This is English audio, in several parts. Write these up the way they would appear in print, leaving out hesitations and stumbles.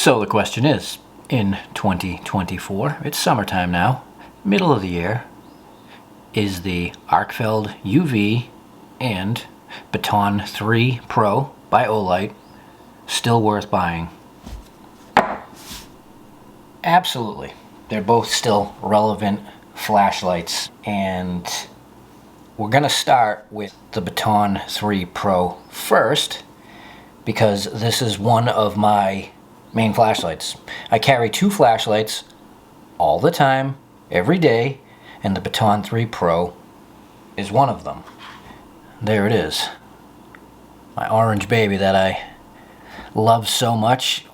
So the question is, in 2024, it's summertime now, middle of the year, is the Arkfeld UV and Baton 3 Pro by Olight still worth buying? Absolutely. They're both still relevant flashlights, and we're going to start with the Baton 3 Pro first because this is one of my main flashlights. I carry two flashlights all the time, every day, and the Baton 3 Pro is one of them. There it is. My orange baby that I love so much.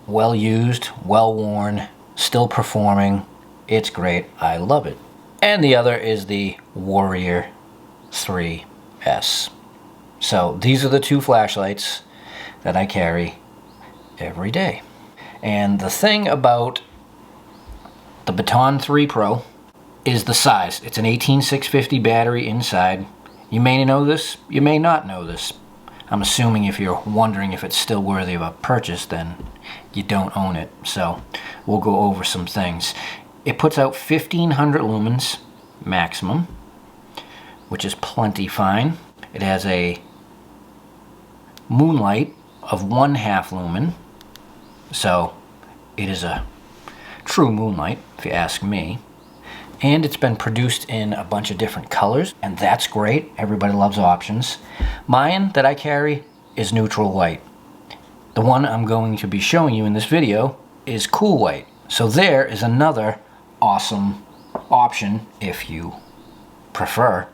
Well used, well worn, still performing. It's great. I love it. And the other is the Warrior 3S. So these are the two flashlights that I carry every day. And the thing about the Baton 3 Pro is the size. It's an 18650 battery inside. You may know this, you may not know this. I'm assuming if you're wondering if it's still worthy of a purchase, then you don't own it. So we'll go over some things. It puts out 1500 lumens maximum, which is plenty fine. It has a moonlight of 1/2 lumen. So it is a true moonlight, if you ask me. And it's been produced in a bunch of different colors, and that's great. Everybody loves options. Mine that I carry is neutral white. The one I'm going to be showing you in this video is cool white. So there is another awesome option if you prefer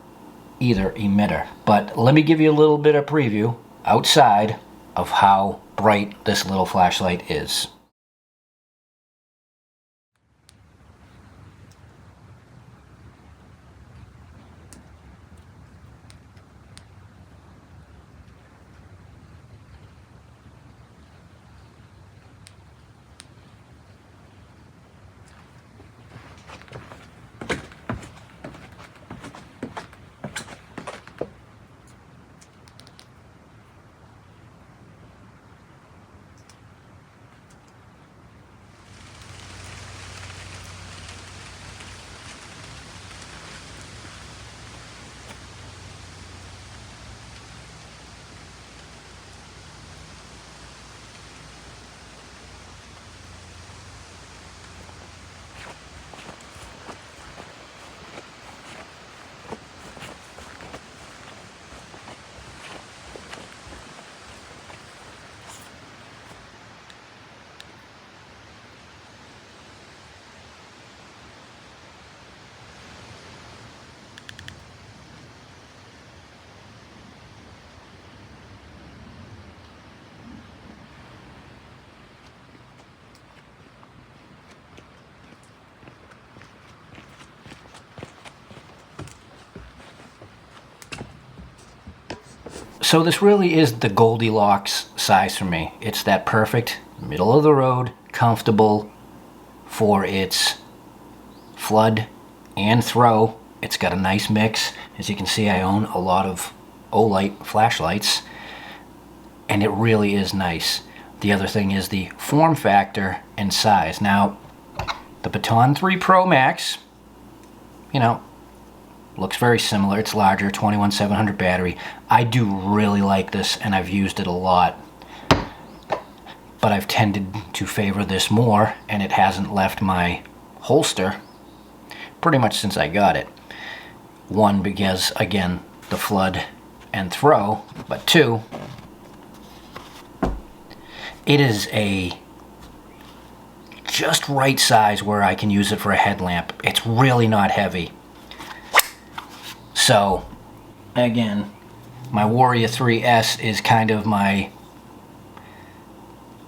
either emitter. But let me give you a little bit of preview outside of how bright this little flashlight is. So this really is the Goldilocks size for me. It's that perfect middle of the road, comfortable for its flood and throw. It's got a nice mix. As you can see, I own a lot of Olight flashlights, and it really is nice. The other thing is the form factor and size. Now, the Baton 3 Pro Max, you know, looks very similar. It's larger, 21700 battery. I do really like this, and I've used it a lot. But I've tended to favor this more, and it hasn't left my holster pretty much since I got it. One, because, again, the flood and throw, but two, it is a just right size where I can use it for a headlamp. It's really not heavy. So, again, my Warrior 3S is kind of my,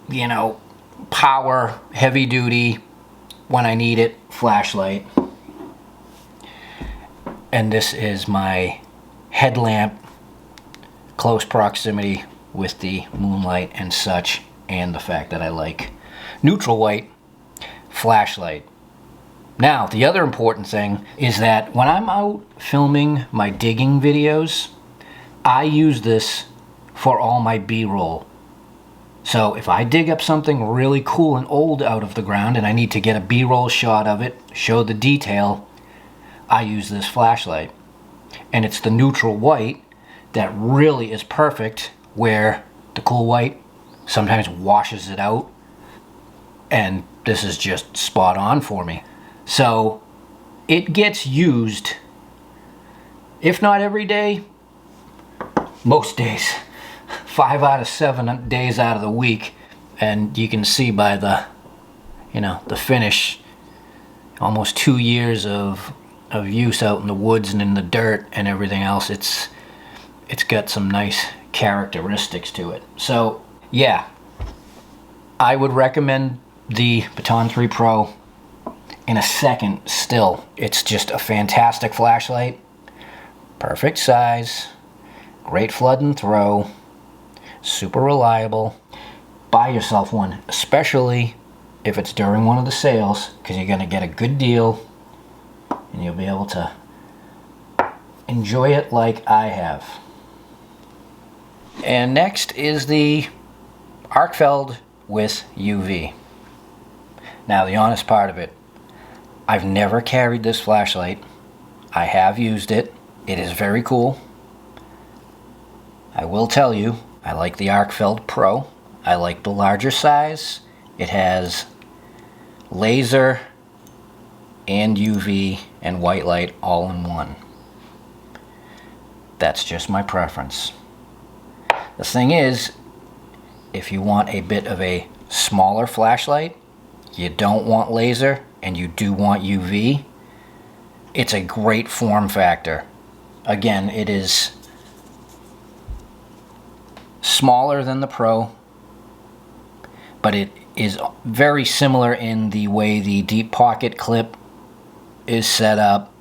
you know, power, heavy duty, when I need it, flashlight. And this is my headlamp, close proximity with the moonlight and such, and the fact that I like neutral white flashlight. Now, the other important thing is that when I'm out filming my digging videos, I use this for all my B-roll. So if I dig up something really cool and old out of the ground and I need to get a B-roll shot of it, show the detail, I use this flashlight. And it's the neutral white that really is perfect, where the cool white sometimes washes it out, and this is just spot on for me. So it gets used, if not every day, most days. 5 out of 7 days out of the week. And you can see by the, the finish, almost 2 years of use out in the woods and in the dirt and everything else. It's got some nice characteristics to it. So yeah, I would recommend the Baton 3 Pro in a second still. It's just a fantastic flashlight, perfect size, great flood and throw, super reliable. Buy yourself one, especially if it's during one of the sales, because you're going to get a good deal and you'll be able to enjoy it like I have. And next is the Arkfeld with UV. Now, the honest part of it, I've never carried this flashlight. I have used it. It is very cool. I will tell you, I like the Arkfeld Pro. I like the larger size. It has laser and UV and white light all in one. That's just my preference. The thing is, if you want a bit of a smaller flashlight, you don't want laser, and you do want UV, it's a great form factor. Again, it is smaller than the Pro, but it is very similar in the way the deep pocket clip is set up.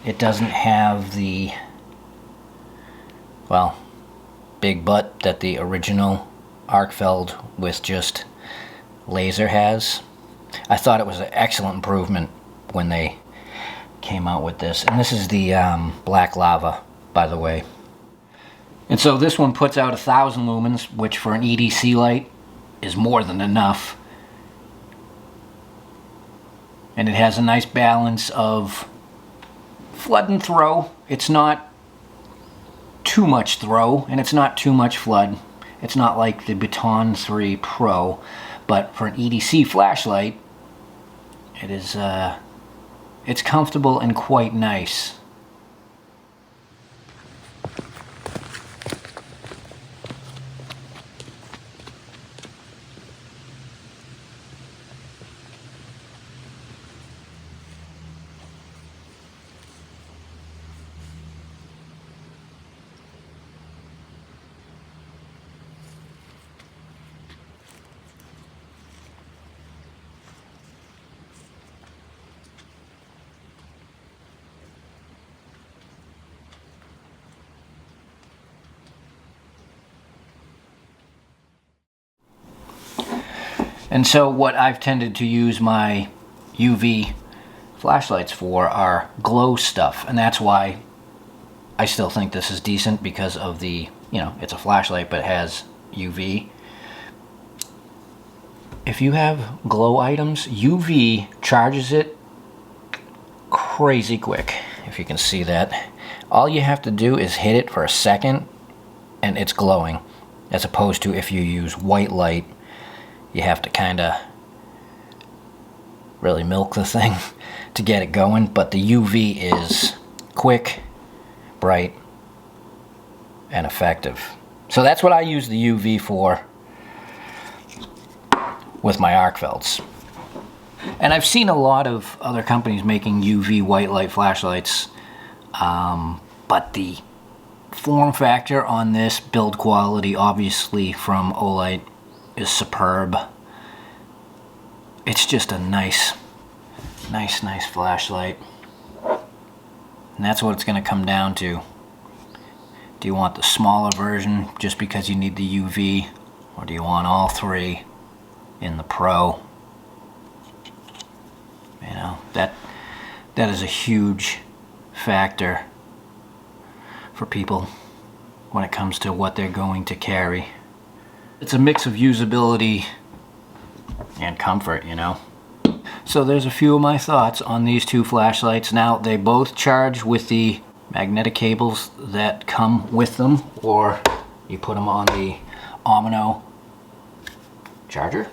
It doesn't have the, well, big butt that the original Arkfeld with just laser has. I thought it was an excellent improvement when they came out with this. And this is the black lava, by the way. And so this one puts out 1,000 lumens, which for an EDC light is more than enough. And it has a nice balance of flood and throw. It's not too much throw, and it's not too much flood. It's not like the Baton 3 Pro, but for an EDC flashlight, it is it's comfortable and quite nice. And so what I've tended to use my UV flashlights for are glow stuff, and that's why I still think this is decent, because of the, it's a flashlight but it has UV. If you have glow items, UV charges it crazy quick, if you can see that. All you have to do is hit it for a second and it's glowing, as opposed to if you use white light, you have to kind of really milk the thing to get it going. But the UV is quick, bright, and effective. So that's what I use the UV for with my Arkfelds. And I've seen a lot of other companies making UV white light flashlights, but the form factor on this, build quality, obviously from Olight, is superb. It's just a nice flashlight. And that's what it's going to come down to. Do you want the smaller version just because you need the UV, or do you want all three in the Pro? That is a huge factor for people when it comes to what they're going to carry. It's a mix of usability and comfort, you know. So there's a few of my thoughts on these two flashlights. Now, they both charge with the magnetic cables that come with them, or you put them on the Omino charger.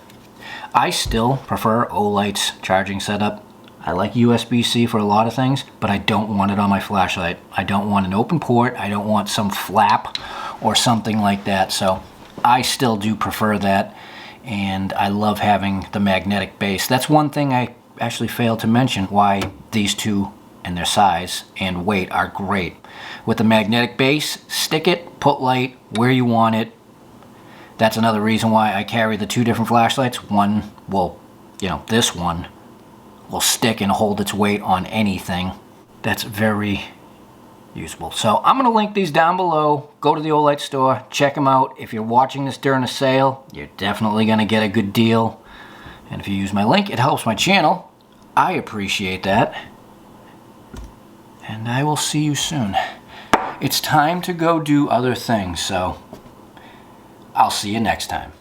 I still prefer Olight's charging setup. I like USB-C for a lot of things, but I don't want it on my flashlight. I don't want an open port. I don't want some flap or something like that. So I still do prefer that, and I love having the magnetic base. That's one thing I actually failed to mention, why these two and their size and weight are great. With the magnetic base, stick it, put light where you want it. That's another reason why I carry the two different flashlights. One will, you know, this one will stick and hold its weight on anything. That's very usable. So I'm going to link these down below. Go to the Olight store, check them out. If you're watching this during a sale, you're definitely going to get a good deal. And if you use my link, it helps my channel. I appreciate that. And I will see you soon. It's time to go do other things, so I'll see you next time.